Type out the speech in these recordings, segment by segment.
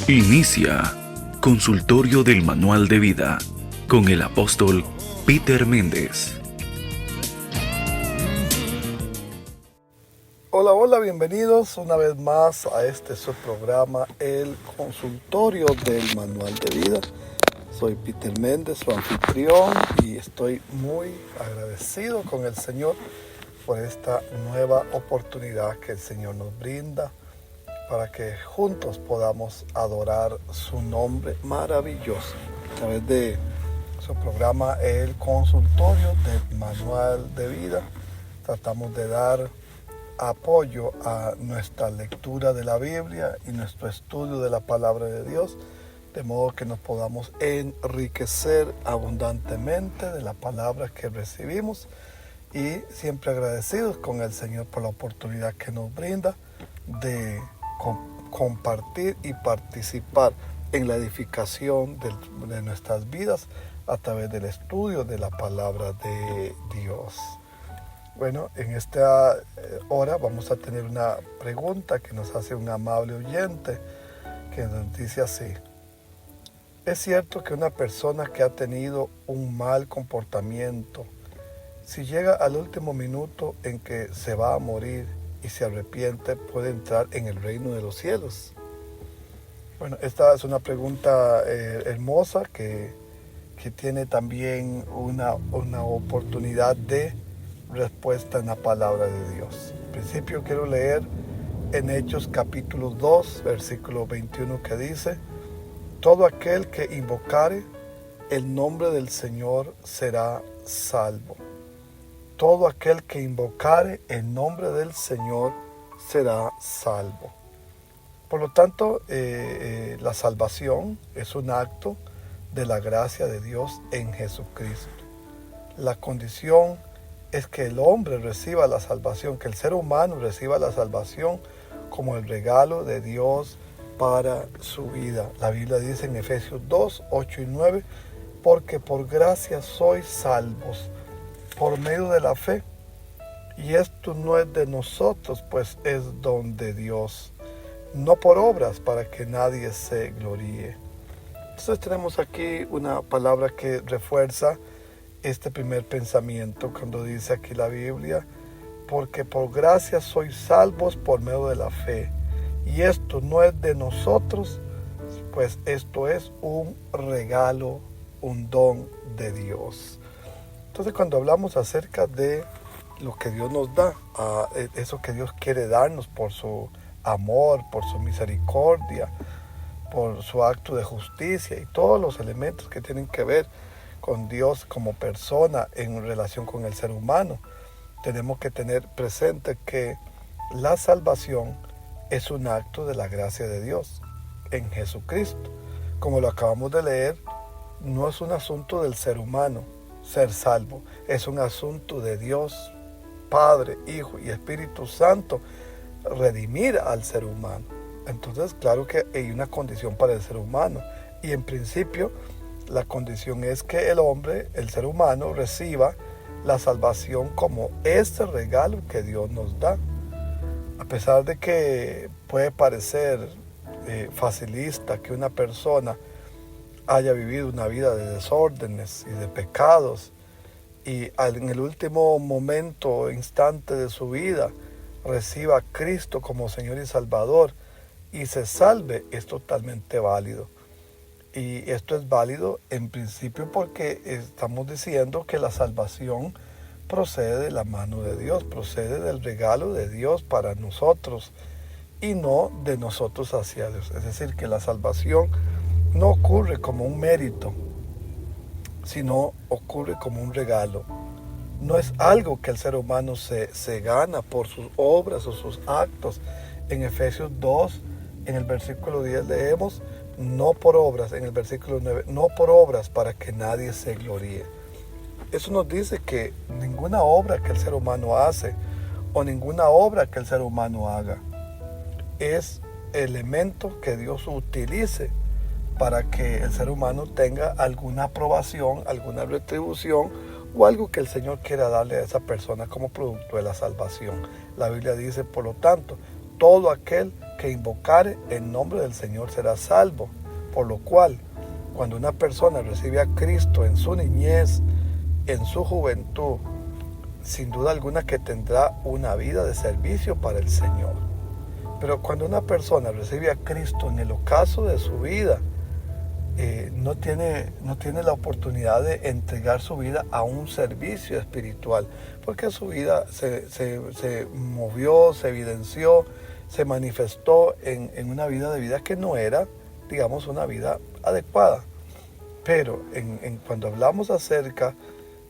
Inicia Consultorio del Manual de Vida con el apóstol Peter Méndez. Hola, hola, bienvenidos una vez más a este su programa, el Consultorio del Manual de Vida. Soy Peter Méndez, su anfitrión, y estoy muy agradecido con el Señor por esta nueva oportunidad que el Señor nos brinda para que juntos podamos adorar su nombre maravilloso a través de su programa, el Consultorio del Manual de Vida. Tratamos de dar apoyo a nuestra lectura de la Biblia y nuestro estudio de la palabra de Dios, de modo que nos podamos enriquecer abundantemente de la palabra que recibimos, y siempre agradecidos con el Señor por la oportunidad que nos brinda de compartir y participar en la edificación de nuestras vidas a través del estudio de la palabra de Dios. Bueno, en esta hora vamos a tener una pregunta que nos hace un amable oyente, que nos dice así: ¿es cierto que una persona que ha tenido un mal comportamiento, si llega al último minuto en que se va a morir y se arrepiente, puede entrar en el reino de los cielos? Bueno, esta es una pregunta hermosa que tiene también una oportunidad de respuesta en la palabra de Dios. En principio quiero leer en Hechos capítulo 2, versículo 21, que dice: todo aquel que invocare el nombre del Señor será salvo. Todo aquel que invocare el nombre del Señor será salvo. Por lo tanto, la salvación es un acto de la gracia de Dios en Jesucristo. La condición es que el hombre reciba la salvación, que el ser humano reciba la salvación como el regalo de Dios para su vida. La Biblia dice en Efesios 2, 8 y 9, porque por gracia sois salvos por medio de la fe, y esto no es de nosotros, pues es don de Dios, no por obras, para que nadie se gloríe. Entonces tenemos aquí una palabra que refuerza este primer pensamiento cuando dice aquí la Biblia: porque por gracia sois salvos por medio de la fe, y esto no es de nosotros, pues esto es un regalo, un don de Dios. Entonces, cuando hablamos acerca de lo que Dios nos da, eso que Dios quiere darnos por su amor, por su misericordia, por su acto de justicia y todos los elementos que tienen que ver con Dios como persona en relación con el ser humano, tenemos que tener presente que la salvación es un acto de la gracia de Dios en Jesucristo. Como lo acabamos de leer, no es un asunto del ser humano ser salvo, es un asunto de Dios Padre, Hijo y Espíritu Santo redimir al ser humano. Entonces, claro que hay una condición para el ser humano, y en principio la condición es que el hombre, el ser humano, reciba la salvación como este regalo que Dios nos da. A pesar de que puede parecer facilista que una persona haya vivido una vida de desórdenes y de pecados, y en el último momento, instante de su vida, reciba a Cristo como Señor y Salvador y se salve, es totalmente válido. Y esto es válido en principio porque estamos diciendo que la salvación procede de la mano de Dios, procede del regalo de Dios para nosotros y no de nosotros hacia Dios. Es decir, que la salvación no ocurre como un mérito, sino ocurre como un regalo. No es algo que el ser humano se gana por sus obras o sus actos. En Efesios 2, en el versículo 10 leemos: no por obras, en el versículo 9, no por obras para que nadie se gloríe. Eso nos dice que ninguna obra que el ser humano hace o ninguna obra que el ser humano haga es elemento que Dios utilice para que el ser humano tenga alguna aprobación, alguna retribución o algo que el Señor quiera darle a esa persona como producto de la salvación. La Biblia dice, por lo tanto, todo aquel que invocare el nombre del Señor será salvo. Por lo cual, cuando una persona recibe a Cristo en su niñez, en su juventud, sin duda alguna que tendrá una vida de servicio para el Señor. Pero cuando una persona recibe a Cristo en el ocaso de su vida, no tiene la oportunidad de entregar su vida a un servicio espiritual, porque su vida se movió, se evidenció, se manifestó en una vida que no era, digamos, una vida adecuada. Pero cuando hablamos acerca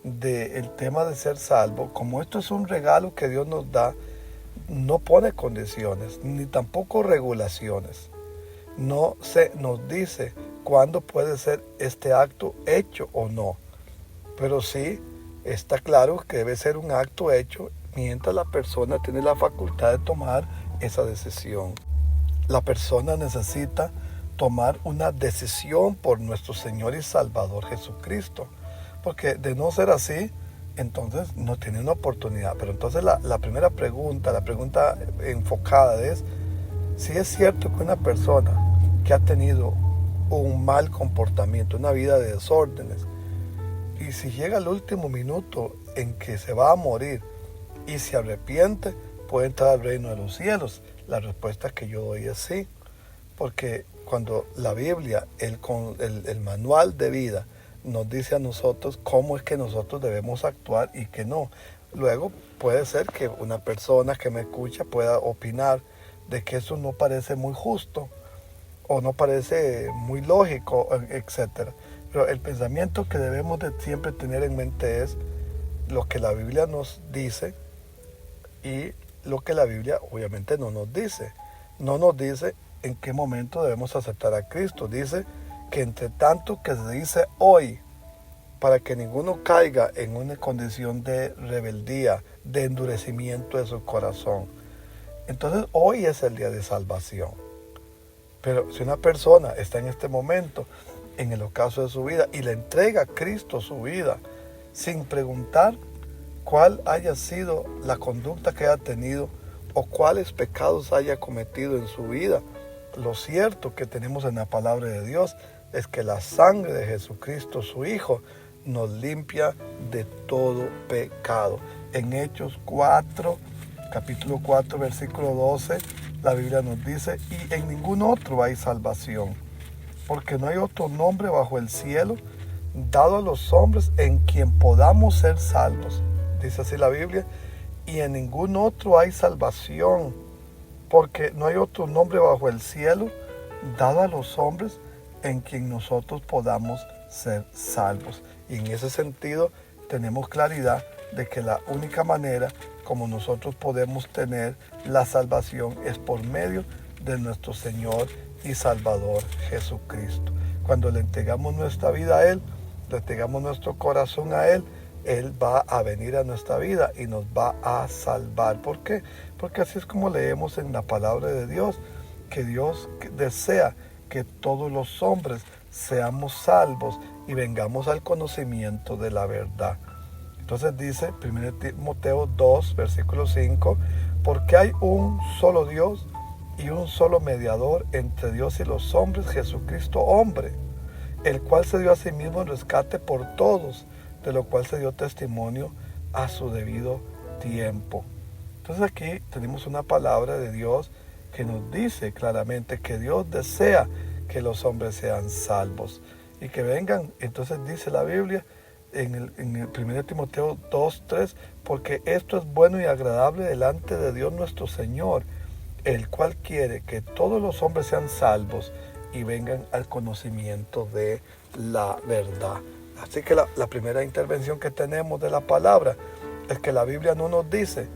del tema de ser salvo, como esto es un regalo que Dios nos da, no pone condiciones, ni tampoco regulaciones. No se nos dice cuándo puede ser este acto hecho o no. Pero sí está claro que debe ser un acto hecho mientras la persona tiene la facultad de tomar esa decisión. La persona necesita tomar una decisión por nuestro Señor y Salvador Jesucristo. Porque de no ser así, entonces no tiene una oportunidad. Pero entonces la primera pregunta, la pregunta enfocada es, si es cierto que una persona que ha tenido un mal comportamiento, una vida de desórdenes, y si llega el último minuto en que se va a morir y se arrepiente, puede entrar al reino de los cielos. La respuesta que yo doy es sí, porque cuando la Biblia, el manual de vida, nos dice a nosotros cómo es que nosotros debemos actuar y que no. Luego puede ser que una persona que me escucha pueda opinar de que eso no parece muy justo o no parece muy lógico, etc. Pero el pensamiento que debemos de siempre tener en mente es lo que la Biblia nos dice y lo que la Biblia obviamente no nos dice. No nos dice en qué momento debemos aceptar a Cristo. Dice que entre tanto que se dice hoy, para que ninguno caiga en una condición de rebeldía, de endurecimiento de su corazón. Entonces hoy es el día de salvación. Pero si una persona está en este momento, en el ocaso de su vida, y le entrega a Cristo su vida, sin preguntar cuál haya sido la conducta que haya tenido o cuáles pecados haya cometido en su vida, lo cierto que tenemos en la palabra de Dios es que la sangre de Jesucristo, su Hijo, nos limpia de todo pecado. En Hechos 4, capítulo 4, versículo 12, la Biblia nos dice, y en ningún otro hay salvación, porque no hay otro nombre bajo el cielo dado a los hombres en quien podamos ser salvos. Dice así la Biblia, y en ningún otro hay salvación, porque no hay otro nombre bajo el cielo dado a los hombres en quien nosotros podamos ser salvos. Y en ese sentido tenemos claridad de que la única manera como nosotros podemos tener la salvación es por medio de nuestro Señor y Salvador Jesucristo. Cuando le entregamos nuestra vida a Él, le entregamos nuestro corazón a Él, Él va a venir a nuestra vida y nos va a salvar. ¿Por qué? Porque así es como leemos en la palabra de Dios, que Dios desea que todos los hombres seamos salvos y vengamos al conocimiento de la verdad. Entonces dice 1 Timoteo 2, versículo 5, porque hay un solo Dios y un solo mediador entre Dios y los hombres, Jesucristo hombre, el cual se dio a sí mismo en rescate por todos, de lo cual se dio testimonio a su debido tiempo. Entonces aquí tenemos una palabra de Dios que nos dice claramente que Dios desea que los hombres sean salvos y que vengan. Entonces dice la Biblia en el 1 Timoteo 2:3, porque esto es bueno y agradable delante de Dios nuestro Señor, el cual quiere que todos los hombres sean salvos y vengan al conocimiento de la verdad. Así que la primera intervención que tenemos de la palabra es que la Biblia no nos dice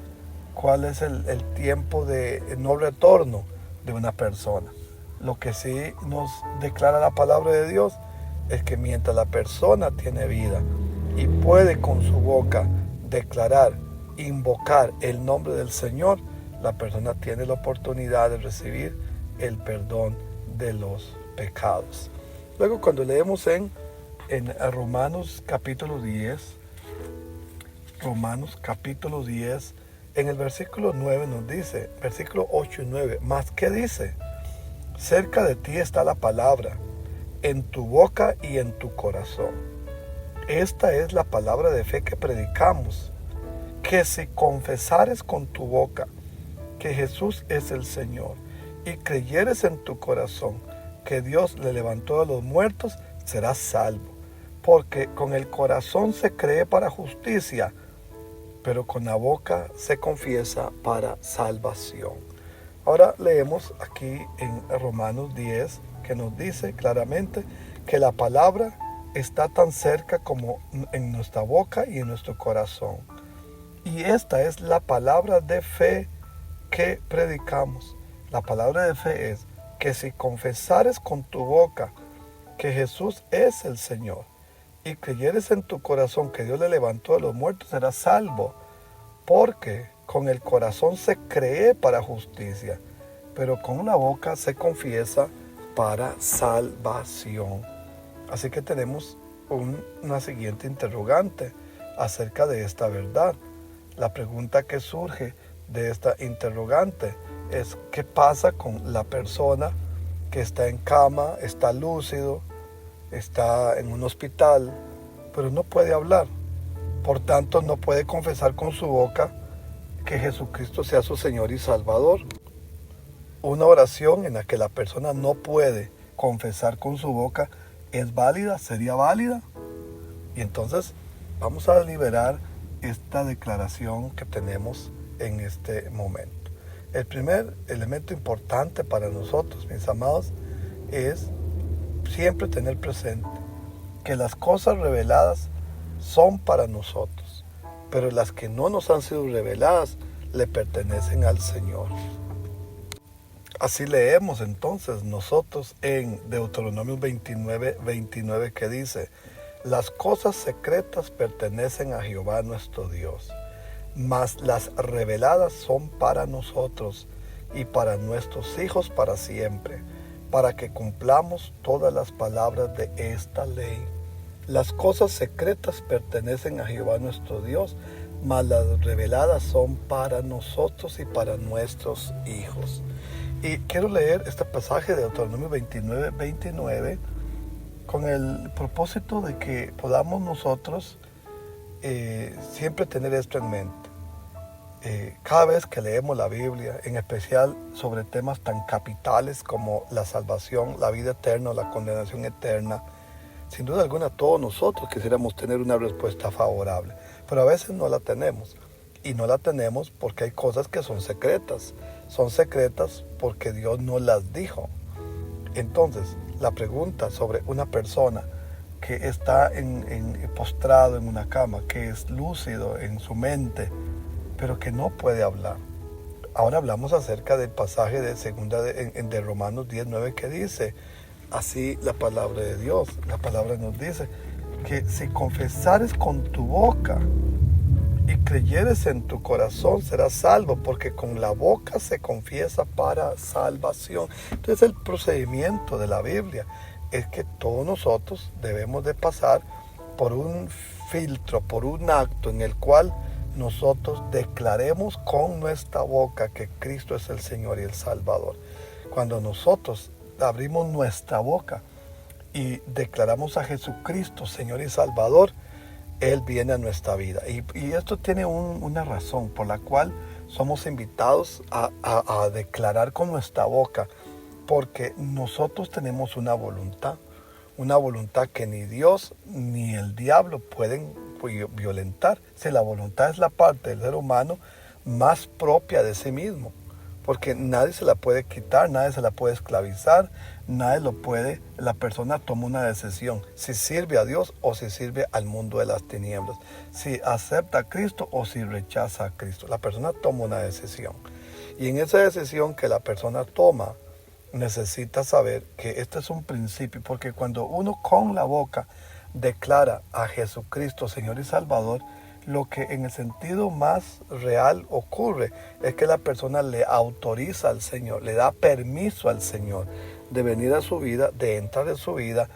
cuál es el tiempo de no retorno de una persona. Lo que sí nos declara la palabra de Dios es que mientras la persona tiene vida y puede con su boca declarar, invocar el nombre del Señor, la persona tiene la oportunidad de recibir el perdón de los pecados. Luego, cuando leemos en Romanos capítulo 10, En el versículo 9 nos dice, versículo 8 y 9, ¿más qué dice? Cerca de ti está la palabra, en tu boca y en tu corazón. Esta es la palabra de fe que predicamos, que si confesares con tu boca que Jesús es el Señor y creyeres en tu corazón que Dios le levantó de los muertos, serás salvo. Porque con el corazón se cree para justicia, pero con la boca se confiesa para salvación. Ahora leemos aquí en Romanos 10 que nos dice claramente que la palabra está tan cerca como en nuestra boca y en nuestro corazón. Y esta es la palabra de fe que predicamos. La palabra de fe es que si confesares con tu boca que Jesús es el Señor y creyeres en tu corazón que Dios le levantó de los muertos, serás salvo. Porque con el corazón se cree para justicia, pero con la boca se confiesa para salvación. Así que tenemos una siguiente interrogante acerca de esta verdad. La pregunta que surge de esta interrogante es: ¿qué pasa con la persona que está en cama, está lúcido, está en un hospital, pero no puede hablar? Por tanto, no puede confesar con su boca que Jesucristo sea su Señor y Salvador. Una oración en la que la persona no puede confesar con su boca es válida, sería válida. Y entonces vamos a liberar esta declaración que tenemos en este momento. El primer elemento importante para nosotros, mis amados, es siempre tener presente que las cosas reveladas son para nosotros, pero las que no nos han sido reveladas le pertenecen al Señor. Así leemos entonces nosotros en Deuteronomio 29:29 que dice: las cosas secretas pertenecen a Jehová nuestro Dios, mas las reveladas son para nosotros y para nuestros hijos para siempre, para que cumplamos todas las palabras de esta ley. Las cosas secretas pertenecen a Jehová nuestro Dios, mas las reveladas son para nosotros y para nuestros hijos. Y quiero leer este pasaje de Deuteronomio 29:29 con el propósito de que podamos nosotros siempre tener esto en mente. Cada vez que leemos la Biblia, en especial sobre temas tan capitales como la salvación, la vida eterna o la condenación eterna, sin duda alguna todos nosotros quisiéramos tener una respuesta favorable, pero a veces no la tenemos. Y no la tenemos porque hay cosas que son secretas. Son secretas porque Dios no las dijo. Entonces, la pregunta sobre una persona que está postrado en una cama, que es lúcido en su mente, pero que no puede hablar. Ahora hablamos acerca del pasaje de Romanos 10:9 que dice así la palabra de Dios. La palabra nos dice que si confesares con tu boca y creyeres en tu corazón, serás salvo, porque con la boca se confiesa para salvación. Entonces el procedimiento de la Biblia es que todos nosotros debemos de pasar por un filtro, por un acto en el cual nosotros declaremos con nuestra boca que Cristo es el Señor y el Salvador. Cuando nosotros abrimos nuestra boca y declaramos a Jesucristo Señor y Salvador, Él viene a nuestra vida. Y esto tiene una razón por la cual somos invitados a declarar con nuestra boca, porque nosotros tenemos una voluntad que ni Dios ni el diablo pueden violentar. Si la voluntad es la parte del ser humano más propia de sí mismo, porque nadie se la puede quitar, nadie se la puede esclavizar, nadie lo puede. La persona toma una decisión, si sirve a Dios o si sirve al mundo de las tinieblas, si acepta a Cristo o si rechaza a Cristo. La persona toma una decisión, y en esa decisión que la persona toma, necesita saber que este es un principio, porque cuando uno con la boca declara a Jesucristo Señor y Salvador, lo que en el sentido más real ocurre es que la persona le autoriza al Señor, le da permiso al Señor de venir a su vida, de entrar en su vida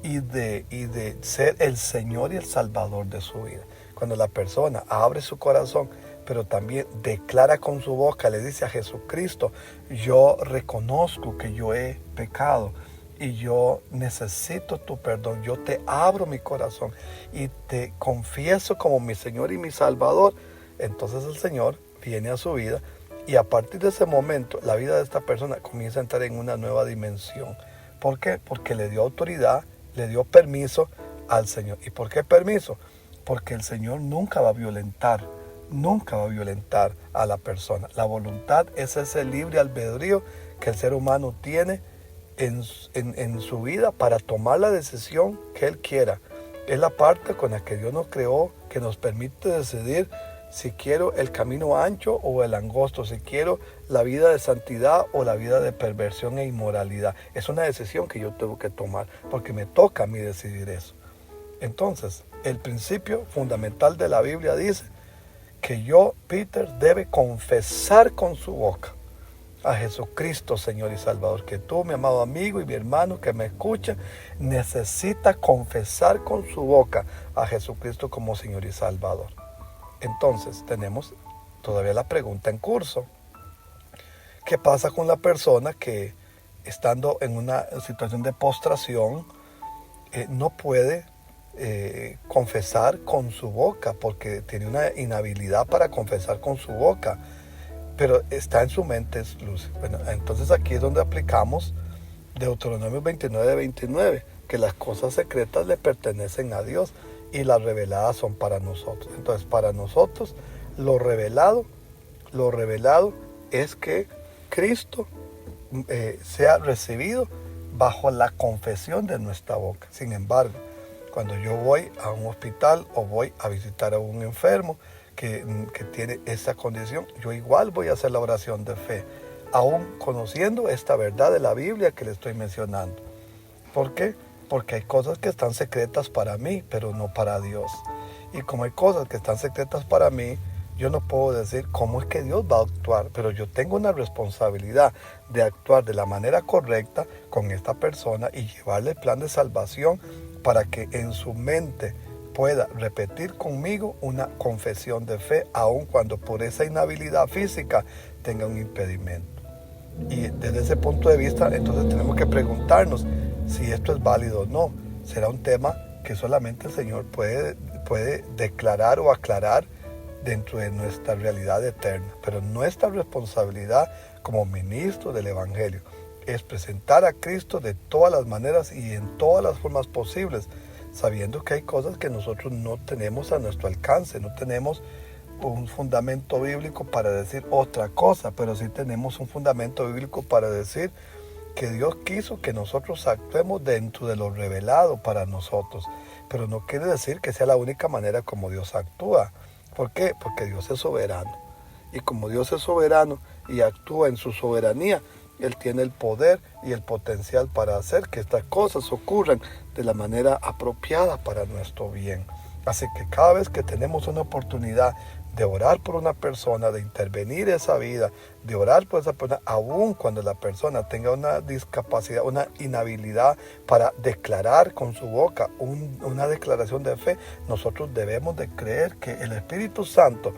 y de ser el Señor y el Salvador de su vida. Cuando la persona abre su corazón pero también declara con su boca, le dice a Jesucristo: yo reconozco que yo he pecado y yo necesito tu perdón, yo te abro mi corazón y te confieso como mi Señor y mi Salvador. Entonces el Señor viene a su vida y a partir de ese momento la vida de esta persona comienza a entrar en una nueva dimensión. ¿Por qué? Porque le dio autoridad, le dio permiso al Señor. ¿Y por qué permiso? Porque el Señor nunca va a violentar a la persona. La voluntad es ese libre albedrío que el ser humano tiene en su vida para tomar la decisión que Él quiera. Es la parte con la que Dios nos creó, que nos permite decidir si quiero el camino ancho o el angosto, si quiero la vida de santidad o la vida de perversión e inmoralidad. Es una decisión que yo tengo que tomar, porque me toca a mí decidir eso. Entonces, el principio fundamental de la Biblia dice que Peter, debe confesar con su boca a Jesucristo, Señor y Salvador. Que tú, mi amado amigo y mi hermano que me escucha, necesita confesar con su boca a Jesucristo como Señor y Salvador. Entonces, tenemos todavía la pregunta en curso. ¿Qué pasa con la persona que, estando en una situación de postración, no puede confesar con su boca, porque tiene una inhabilidad para confesar con su boca, pero está en su mente luz? Bueno, entonces aquí es donde aplicamos Deuteronomio 29, que las cosas secretas le pertenecen a Dios y las reveladas son para nosotros. Entonces, para nosotros lo revelado es que Cristo sea recibido bajo la confesión de nuestra boca. Sin embargo, cuando yo voy a un hospital o voy a visitar a un enfermo que tiene esa condición, yo igual voy a hacer la oración de fe, aún conociendo esta verdad de la Biblia que le estoy mencionando. ¿Por qué? Porque hay cosas que están secretas para mí, pero no para Dios. Y como hay cosas que están secretas para mí, yo no puedo decir cómo es que Dios va a actuar, pero yo tengo una responsabilidad de actuar de la manera correcta con esta persona y llevarle el plan de salvación para que en su mente pueda repetir conmigo una confesión de fe, aun cuando por esa inhabilidad física tenga un impedimento. Y desde ese punto de vista, entonces tenemos que preguntarnos si esto es válido o no. Será un tema que solamente el Señor puede declarar o aclarar dentro de nuestra realidad eterna. Pero nuestra responsabilidad como ministro del Evangelio es presentar a Cristo de todas las maneras y en todas las formas posibles, sabiendo que hay cosas que nosotros no tenemos a nuestro alcance, no tenemos un fundamento bíblico para decir otra cosa, pero sí tenemos un fundamento bíblico para decir que Dios quiso que nosotros actuemos dentro de lo revelado para nosotros, pero no quiere decir que sea la única manera como Dios actúa. ¿Por qué? Porque Dios es soberano, y como Dios es soberano y actúa en su soberanía, Él tiene el poder y el potencial para hacer que estas cosas ocurran de la manera apropiada para nuestro bien. Así que cada vez que tenemos una oportunidad de orar por una persona, de intervenir esa vida, de orar por esa persona, aun cuando la persona tenga una discapacidad, una inhabilidad para declarar con su boca una declaración de fe, nosotros debemos de creer que el Espíritu Santo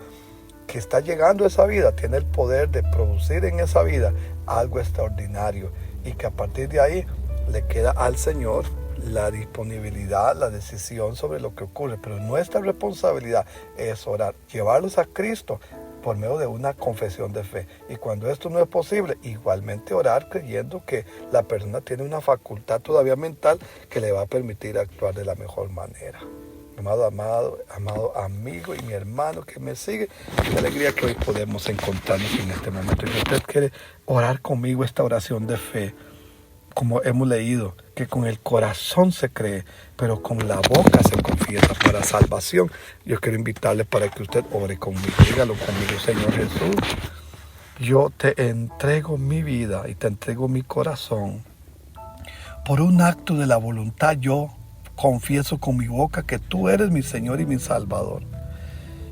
que está llegando a esa vida tiene el poder de producir en esa vida algo extraordinario, y que a partir de ahí le queda al Señor la disponibilidad, la decisión sobre lo que ocurre. Pero nuestra responsabilidad es orar, llevarlos a Cristo por medio de una confesión de fe, y cuando esto no es posible, igualmente orar creyendo que la persona tiene una facultad todavía mental que le va a permitir actuar de la mejor manera. Amado amigo y mi hermano que me sigue, qué alegría que hoy podemos encontrarnos en este momento. Y si usted quiere orar conmigo esta oración de fe, como hemos leído, que con el corazón se cree, pero con la boca se confiesa para salvación, yo quiero invitarle para que usted ore conmigo. Dígalo conmigo: Señor Jesús, yo te entrego mi vida y te entrego mi corazón. Por un acto de la voluntad, yo confieso con mi boca que tú eres mi Señor y mi Salvador.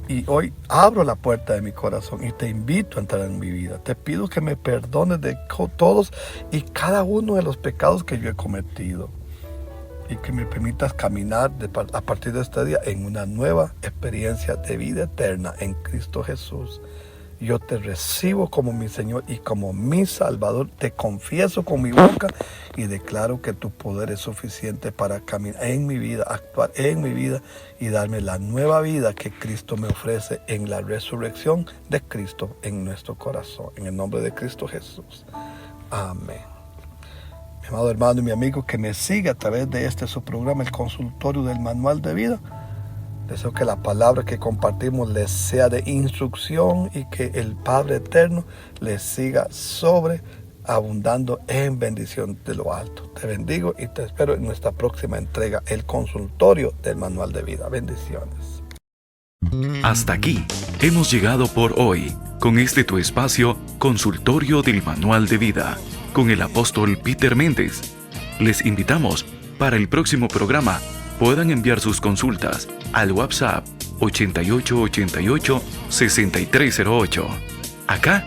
Y hoy abro la puerta de mi corazón y te invito a entrar en mi vida. Te pido que me perdones de todos y cada uno de los pecados que yo he cometido. y que me permitas caminar a partir de este día en una nueva experiencia de vida eterna en Cristo Jesús. Yo te recibo como mi Señor y como mi Salvador. Te confieso con mi boca y declaro que tu poder es suficiente para caminar en mi vida, actuar en mi vida y darme la nueva vida que Cristo me ofrece en la resurrección de Cristo en nuestro corazón. En el nombre de Cristo Jesús. Amén. Mi amado hermano y mi amigo que me sigue a través de su programa, el Consultorio del Manual de Vida. Deseo que la palabra que compartimos les sea de instrucción y que el Padre Eterno les siga sobreabundando en bendición de lo alto. Te bendigo y te espero en nuestra próxima entrega, el Consultorio del Manual de Vida. Bendiciones. Hasta aquí hemos llegado por hoy con tu espacio Consultorio del Manual de Vida con el apóstol Peter Méndez. Les invitamos para el próximo programa puedan enviar sus consultas al WhatsApp 8888-6308. Acá